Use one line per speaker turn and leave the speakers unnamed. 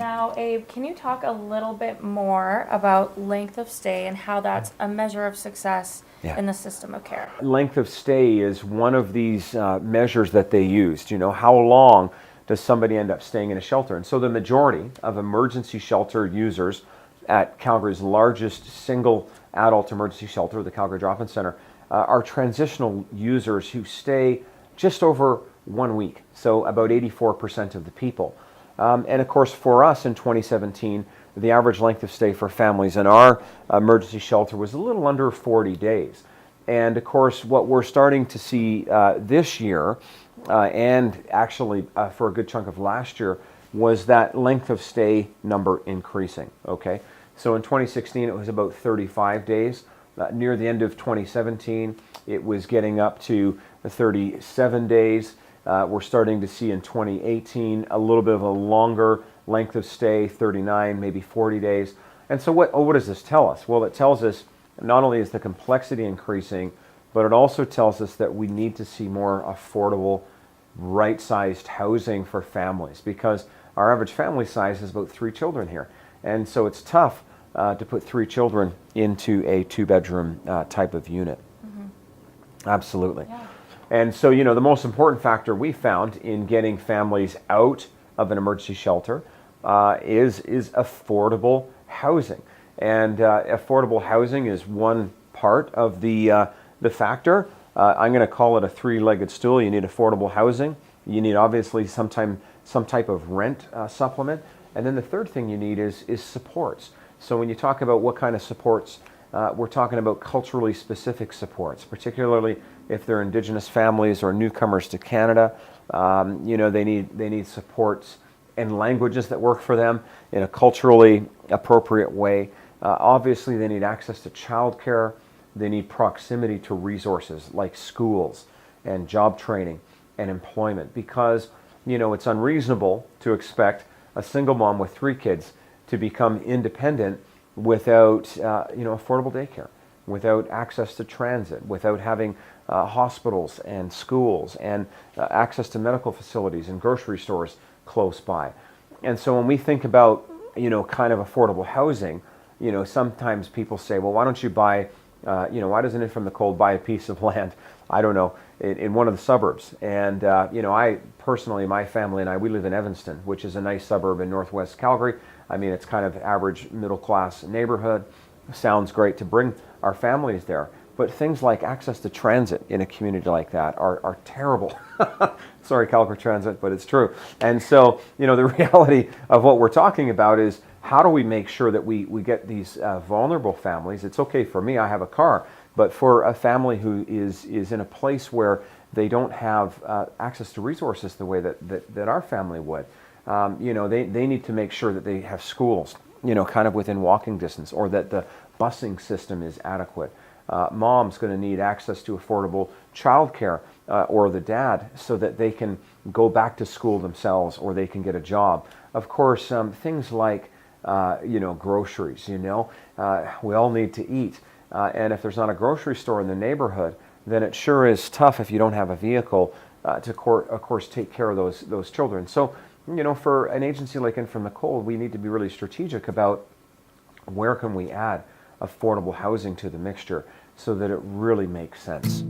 Now, Abe, can you talk a little bit more about length of stay and how that's a measure of success in the system of care?
Length of stay is one of these measures that they used. You know, how long does somebody end up staying in a shelter? And so the majority of emergency shelter users at Calgary's largest single adult emergency shelter, the Calgary Drop-In Center, are transitional users who stay just over 1 week, so about 84% of the people. And of course, for us in 2017, the average length of stay for families in our emergency shelter was a little under 40 days. And of course, what we're starting to see this year, and actually for a good chunk of last year, was that length of stay number increasing. Okay, so in 2016 it was about 35 days. Near the end of 2017, it was getting up to 37 days. We're starting to see in 2018 a little bit of a longer length of stay, 39, maybe 40 days. And so what does this tell us? Well, it tells us not only is the complexity increasing, but it also tells us that we need to see more affordable, right-sized housing for families, because our average family size is about 3 children here. And so it's tough to put 3 children into a 2-bedroom type of unit. Mm-hmm. Absolutely. Yeah. And so, you know, the most important factor we found in getting families out of an emergency shelter is affordable housing. And affordable housing is one part of the factor. I'm going to call it a 3-legged stool. You need affordable housing. You need obviously some type of rent supplement. And then the third thing you need is supports. So when you talk about what kind of supports, we're talking about culturally specific supports, particularly if they're Indigenous families or newcomers to Canada. You know, they need supports in languages that work for them in a culturally appropriate way. Obviously, they need access to childcare. They need proximity to resources like schools and job training and employment, because, you know, it's unreasonable to expect a single mom with 3 kids to become independent without affordable daycare, without access to transit, without having hospitals and schools and access to medical facilities and grocery stores close by. And so when we think about, you know, kind of affordable housing, you know, sometimes people say, well, why don't you buy, why doesn't it from the cold buy a piece of land, I don't know, in one of the suburbs? And, I personally, my family and I, we live in Evanston, which is a nice suburb in northwest Calgary. I mean, it's kind of average middle class neighborhood. Sounds great to bring our families there. But things like access to transit in a community like that are terrible. Sorry, Calgary Transit, but it's true. And so, you know, the reality of what we're talking about is how do we make sure that we get these vulnerable families? It's okay for me, I have a car, but for a family who is in a place where they don't have access to resources the way that our family would, they need to make sure that they have schools, you know, kind of within walking distance, or that the busing system is adequate. Mom's going to need access to affordable childcare, or the dad, so that they can go back to school themselves or they can get a job. Of course, things like, groceries, we all need to eat. And if there's not a grocery store in the neighborhood, then it sure is tough if you don't have a vehicle to, of course, take care of those children. So, you know, for an agency like In From the Cold, we need to be really strategic about where can we add affordable housing to the mixture so that it really makes sense.